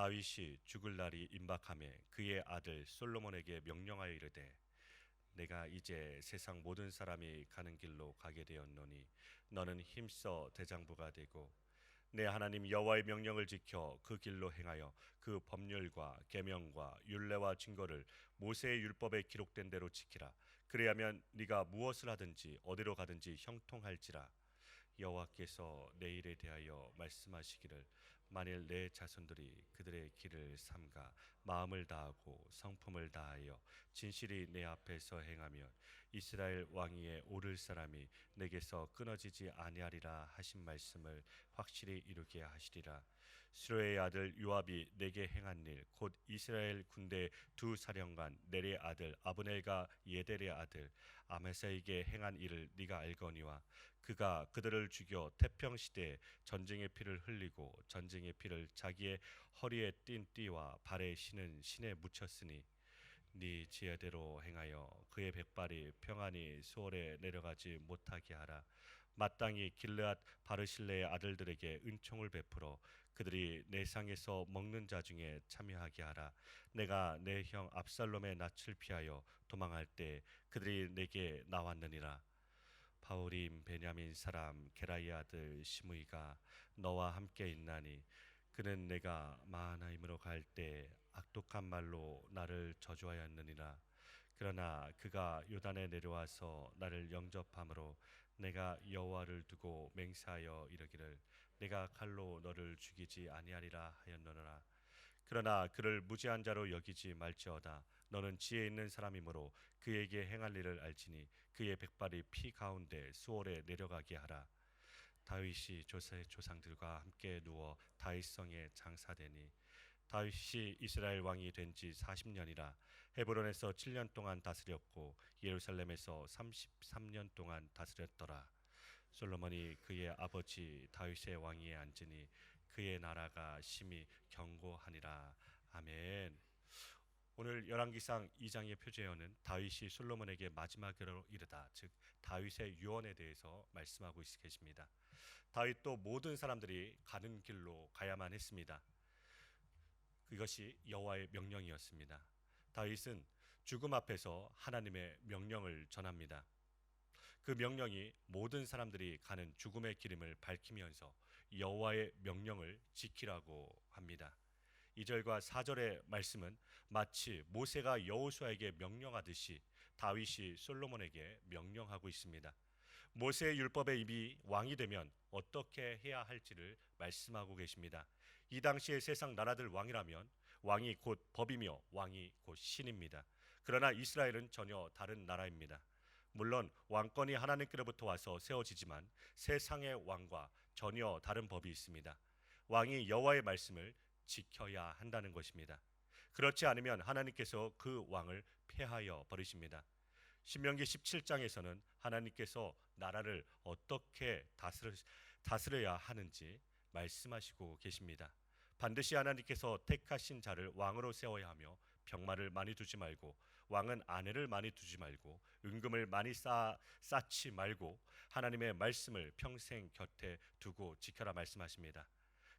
다윗이 죽을 날이 임박하매 그의 아들 솔로몬에게 명령하여 이르되 내가 이제 세상 모든 사람이 가는 길로 가게 되었노니 너는 힘써 대장부가 되고 내 하나님 여호와의 명령을 지켜 그 길로 행하여 그 법률과 계명과 율례와 증거를 모세의 율법에 기록된 대로 지키라. 그래야면 네가 무엇을 하든지 어디로 가든지 형통할지라. 여호와께서 내 일에 대하여 말씀하시기를 만일 내 자손들이 그들의 길을 삼가 마음을 다하고 성품을 다하여 진실이 내 앞에서 행하면 이스라엘 왕위에 오를 사람이 내게서 끊어지지 아니하리라 하신 말씀을 확실히 이루게 하시리라. 스루의 아들 요압이 내게 행한 일 곧 이스라엘 군대 두 사령관 넬의 아들 아브넬과 예델의 아들 아메사에게 행한 일을 네가 알거니와 그가 그들을 죽여 태평 시대에 전쟁의 피를 흘리고 전쟁의 피를 자기의 허리에 띤 띠와 발에 신은 신에 묻혔으니 네 지혜대로 행하여 그의 백발이 평안히 수월에 내려가지 못하게 하라. 마땅히 길르앗 바르실레의 아들들에게 은총을 베풀어 그들이 내 상에서 먹는 자 중에 참여하게 하라. 내가 내 형 압살롬의 낯을 피하여 도망할 때 그들이 내게 나왔느니라. 바울임 베냐민 사람 게라의 아들 시므이가 너와 함께 있나니 그는 내가 마하나임으로 갈 때 악독한 말로 나를 저주하였느니라. 그러나 그가 요단에 내려와서 나를 영접함으로 내가 여호와를 두고 맹세하여 이르기를 내가 칼로 너를 죽이지 아니하리라 하였노라. 그러나 그를 무지한 자로 여기지 말지어다. 너는 지혜 있는 사람이므로 그에게 행할 일을 알지니 그의 백발이 피 가운데 수월에 내려가게 하라. 다윗이 조세 조상들과 함께 누워 다윗성에 장사되니 다윗이 이스라엘 왕이 된 지 40년이라. 헤브론에서 7년 동안 다스렸고 예루살렘에서 33년 동안 다스렸더라. 솔로몬이 그의 아버지 다윗의 왕위에 앉으니 그의 나라가 심히 견고하니라. 아멘. 오늘 열왕기상 2장의 표제어는 다윗이 솔로몬에게 마지막으로 이르다, 즉 다윗의 유언에 대해서 말씀하고 계십니다. 다윗도 모든 사람들이 가는 길로 가야만 했습니다. 그것이 여호와의 명령이었습니다. 다윗은 죽음 앞에서 하나님의 명령을 전합니다. 그 명령이 모든 사람들이 가는 죽음의 기름을 밝히면서 여호와의 명령을 지키라고 합니다. 2절과 4절의 말씀은 마치 모세가 여호수아에게 명령하듯이 다윗이 솔로몬에게 명령하고 있습니다. 모세의 율법에 이미 왕이 되면 어떻게 해야 할지를 말씀하고 계십니다. 이 당시의 세상 나라들 왕이라면 왕이 곧 법이며 왕이 곧 신입니다. 그러나 이스라엘은 전혀 다른 나라입니다. 물론 왕권이 하나님께로부터 와서 세워지지만 세상의 왕과 전혀 다른 법이 있습니다. 왕이 여호와의 말씀을 지켜야 한다는 것입니다. 그렇지 않으면 하나님께서 그 왕을 폐하여 버리십니다. 신명기 17장에서는 하나님께서 나라를 어떻게 다스려야 하는지 말씀하시고 계십니다. 반드시 하나님께서 택하신 자를 왕으로 세워야 하며 병마를 많이 두지 말고 왕은 아내를 많이 두지 말고 은금을 많이 쌓지 말고 하나님의 말씀을 평생 곁에 두고 지켜라 말씀하십니다.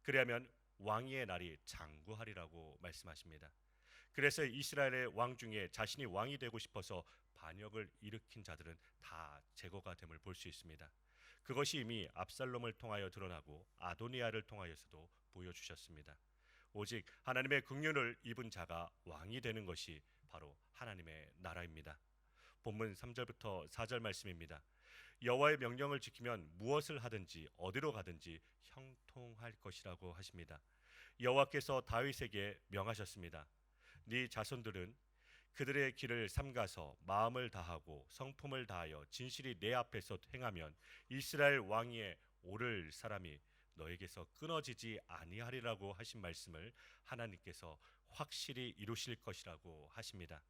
그래야면 왕위의 날이 장구하리라고 말씀하십니다. 그래서 이스라엘의 왕 중에 자신이 왕이 되고 싶어서 반역을 일으킨 자들은 다 제거가 됨을 볼 수 있습니다. 그것이 이미 압살롬을 통하여 드러나고 아도니아를 통하여서도 보여주셨습니다. 오직 하나님의 긍휼을 입은 자가 왕이 되는 것이 바로 하나님의 나라입니다. 본문 3절부터 4절 말씀입니다. 여호와의 명령을 지키면 무엇을 하든지 어디로 가든지 형통할 것이라고 하십니다. 여호와께서 다윗에게 명하셨습니다. 네 자손들은 그들의 길을 삼가서 마음을 다하고 성품을 다하여 진실이 내 앞에서 행하면 이스라엘 왕위에 오를 사람이 너에게서 끊어지지 아니하리라고 하신 말씀을 하나님께서 확실히 이루실 것이라고 하십니다.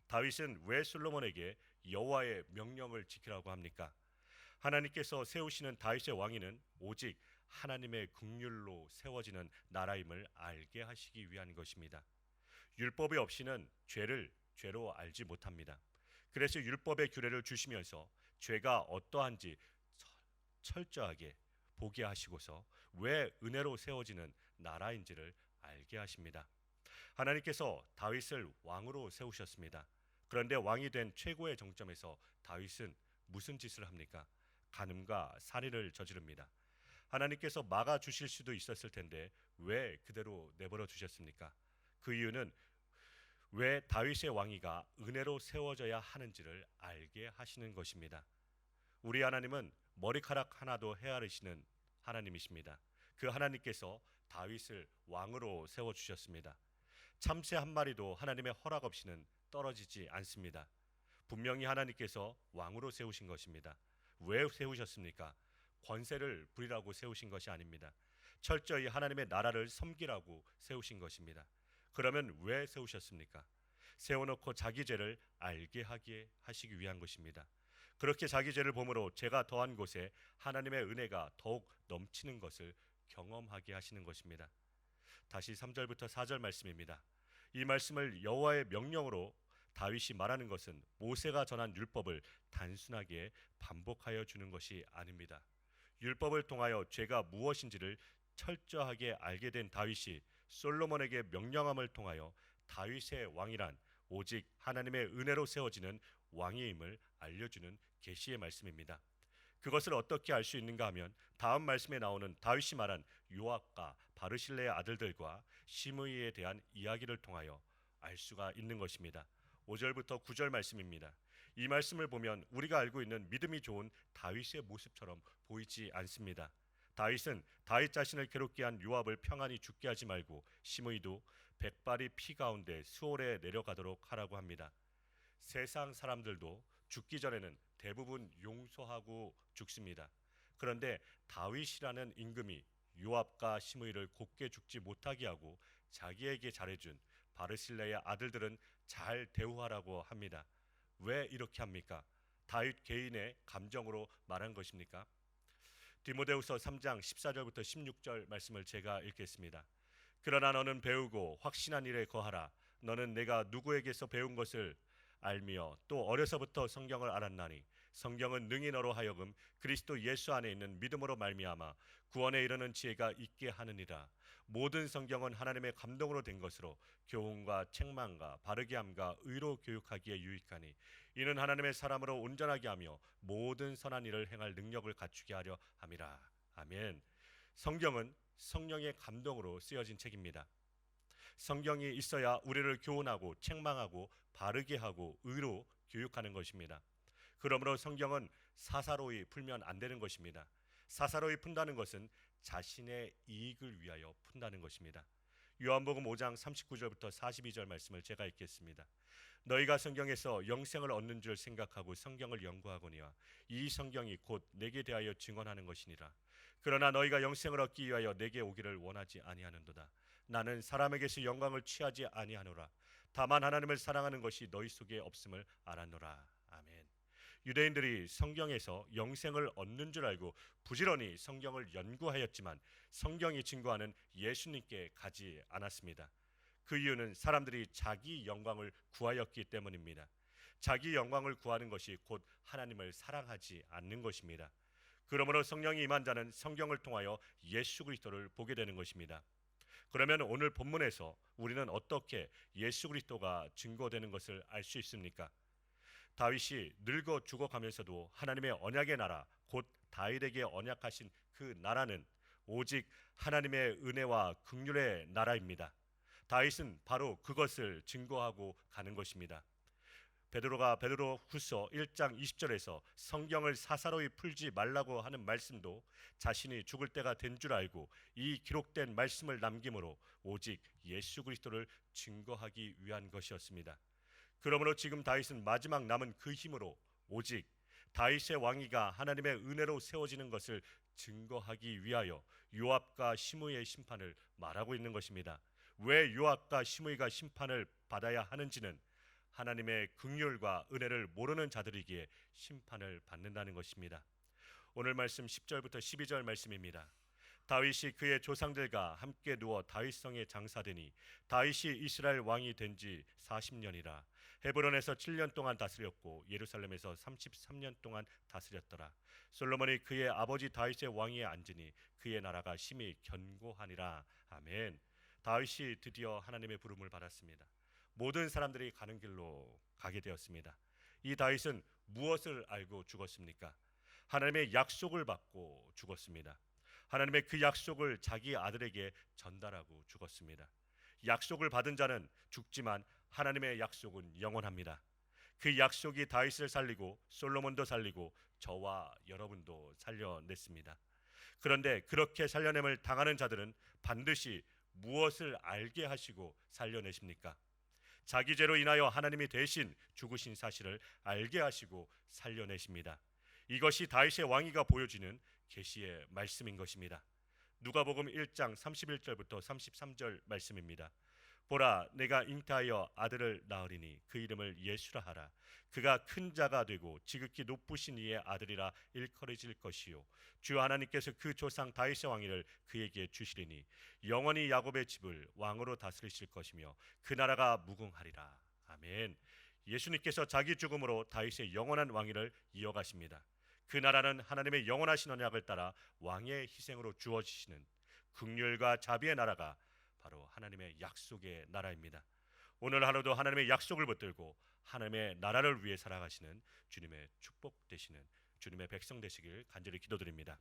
다윗은 왜 솔로몬에게 여호와의 명령을 지키라고 합니까? 하나님께서 세우시는 다윗의 왕위는 오직 하나님의 긍휼로 세워지는 나라임을 알게 하시기 위한 것입니다. 율법이 없이는 죄를 죄로 알지 못합니다. 그래서 율법의 규례를 주시면서 죄가 어떠한지 철저하게 보게 하시고서 왜 은혜로 세워지는 나라인지를 알게 하십니다. 하나님께서 다윗을 왕으로 세우셨습니다. 그런데 왕이 된 최고의 정점에서 다윗은 무슨 짓을 합니까? 간음과 살인을 저지릅니다. 하나님께서 막아 주실 수도 있었을 텐데 왜 그대로 내버려 두셨습니까? 그 이유는 왜 다윗의 왕위가 은혜로 세워져야 하는지를 알게 하시는 것입니다. 우리 하나님은 머리카락 하나도 헤아리시는 하나님이십니다. 그 하나님께서 다윗을 왕으로 세워 주셨습니다. 참새 한 마리도 하나님의 허락 없이는 떨어지지 않습니다. 분명히 하나님께서 왕으로 세우신 것입니다. 왜 세우셨습니까? 권세를 부리라고 세우신 것이 아닙니다. 철저히 하나님의 나라를 섬기라고 세우신 것입니다. 그러면 왜 세우셨습니까? 세워놓고 자기 죄를 알게 하게 하시기 위한 것입니다. 그렇게 자기 죄를 범으로 죄가 더한 곳에 하나님의 은혜가 더욱 넘치는 것을 경험하게 하시는 것입니다. 다시 3절부터 4절 말씀입니다. 이 말씀을 여호와의 명령으로 다윗이 말하는 것은 모세가 전한 율법을 단순하게 반복하여 주는 것이 아닙니다. 율법을 통하여 죄가 무엇인지를 철저하게 알게 된 다윗이 솔로몬에게 명령함을 통하여 다윗의 왕이란 오직 하나님의 은혜로 세워지는 왕임을 알려주는 계시의 말씀입니다. 그것을 어떻게 알 수 있는가 하면 다음 말씀에 나오는 다윗이 말한 요압과 바르실레의 아들들과 시므이에 대한 이야기를 통하여 알 수가 있는 것입니다. 5절부터 9절 말씀입니다. 이 말씀을 보면 우리가 알고 있는 믿음이 좋은 다윗의 모습처럼 보이지 않습니다. 다윗은 다윗 자신을 괴롭게 한 요압을 평안히 죽게 하지 말고 시므이도 백발이 피 가운데 수월에 내려가도록 하라고 합니다. 세상 사람들도 죽기 전에는 대부분 용서하고 죽습니다. 그런데 다윗이라는 임금이 요압과 시므이를 곱게 죽지 못하게 하고 자기에게 잘해준 바르실레의 아들들은 잘 대우하라고 합니다. 왜 이렇게 합니까? 다윗 개인의 감정으로 말한 것입니까? 디모데후서 3장 14절부터 16절 말씀을 제가 읽겠습니다. 그러나 너는 배우고 확신한 일에 거하라. 너는 내가 누구에게서 배운 것을 알며 또 어려서부터 성경을 알았나니 성경은 능히 너로 하여금 그리스도 예수 안에 있는 믿음으로 말미암아 구원에 이르는 지혜가 있게 하느니라. 모든 성경은 하나님의 감동으로 된 것으로 교훈과 책망과 바르게 함과 의로 교육하기에 유익하니 이는 하나님의 사람으로 온전하게 하며 모든 선한 일을 행할 능력을 갖추게 하려 함이라. 아멘. 성경은 성령의 감동으로 쓰여진 책입니다. 성경이 있어야 우리를 교훈하고 책망하고 바르게 하고 의로 교육하는 것입니다. 그러므로 성경은 사사로이 풀면 안 되는 것입니다. 사사로이 푼다는 것은 자신의 이익을 위하여 푼다는 것입니다. 요한복음 5장 39절부터 42절 말씀을 제가 읽겠습니다. 너희가 성경에서 영생을 얻는 줄 생각하고 성경을 연구하거니와 이 성경이 곧 내게 대하여 증언하는 것이니라. 그러나 너희가 영생을 얻기 위하여 내게 오기를 원하지 아니하는도다. 나는 사람에게서 영광을 취하지 아니하노라. 다만 하나님을 사랑하는 것이 너희 속에 없음을 알았노라. 아멘. 유대인들이 성경에서 영생을 얻는 줄 알고 부지런히 성경을 연구하였지만 성경이 증거하는 예수님께 가지 않았습니다. 그 이유는 사람들이 자기 영광을 구하였기 때문입니다. 자기 영광을 구하는 것이 곧 하나님을 사랑하지 않는 것입니다. 그러므로 성령이 임한 자는 성경을 통하여 예수 그리스도를 보게 되는 것입니다. 그러면 오늘 본문에서 우리는 어떻게 예수 그리스도가 증거되는 것을 알 수 있습니까? 다윗이 늙어 죽어가면서도 하나님의 언약의 나라, 곧 다윗에게 언약하신 그 나라는 오직 하나님의 은혜와 긍휼의 나라입니다. 다윗은 바로 그것을 증거하고 가는 것입니다. 베드로후서 1장 20절에서 성경을 사사로이 풀지 말라고 하는 말씀도 자신이 죽을 때가 된 줄 알고 이 기록된 말씀을 남김으로 오직 예수 그리스도를 증거하기 위한 것이었습니다. 그러므로 지금 다윗은 마지막 남은 그 힘으로 오직 다윗의 왕위가 하나님의 은혜로 세워지는 것을 증거하기 위하여 요압과 시므이의 심판을 말하고 있는 것입니다. 왜 요압과 시므이가 심판을 받아야 하는지는 하나님의 긍휼과 은혜를 모르는 자들이기에 심판을 받는다는 것입니다. 오늘 말씀 10절부터 12절 말씀입니다. 다윗이 그의 조상들과 함께 누워 다윗성에 장사되니 다윗이 이스라엘 왕이 된 지 40년이라. 헤브론에서 7년 동안 다스렸고 예루살렘에서 33년 동안 다스렸더라. 솔로몬이 그의 아버지 다윗의 왕위에 앉으니 그의 나라가 심히 견고하니라. 아멘. 다윗이 드디어 하나님의 부름을 받았습니다. 모든 사람들이 가는 길로 가게 되었습니다. 이 다윗은 무엇을 알고 죽었습니까? 하나님의 약속을 받고 죽었습니다. 하나님의 그 약속을 자기 아들에게 전달하고 죽었습니다. 약속을 받은 자는 죽지만 하나님의 약속은 영원합니다. 그 약속이 다윗을 살리고 솔로몬도 살리고 저와 여러분도 살려냈습니다. 그런데 그렇게 살려냄을 당하는 자들은 반드시 무엇을 알게 하시고 살려내십니까? 자기 죄로 인하여 하나님이 대신 죽으신 사실을 알게 하시고 살려내십니다. 이것이 다윗의 왕위가 보여지는 계시의 말씀인 것입니다. 누가복음 1장 31절부터 33절 말씀입니다. 보라, 내가 잉태하여 아들을 낳으리니 그 이름을 예수라 하라. 그가 큰 자가 되고 지극히 높으신 이의 아들이라 일컬어질 것이요 주 하나님께서 그 조상 다윗의 왕위를 그에게 주시리니 영원히 야곱의 집을 왕으로 다스리실 것이며 그 나라가 무궁하리라. 아멘. 예수님께서 자기 죽음으로 다윗의 영원한 왕위를 이어가십니다. 그 나라는 하나님의 영원하신 언약을 따라 왕의 희생으로 주어지시는 긍휼과 자비의 나라가 바로 하나님의 약속의 나라입니다. 오늘 하루도 하나님의 약속을 붙들고 하나님의 나라를 위해 살아가시는 주님의 축복 되시는 주님의 백성 되시길 간절히 기도드립니다.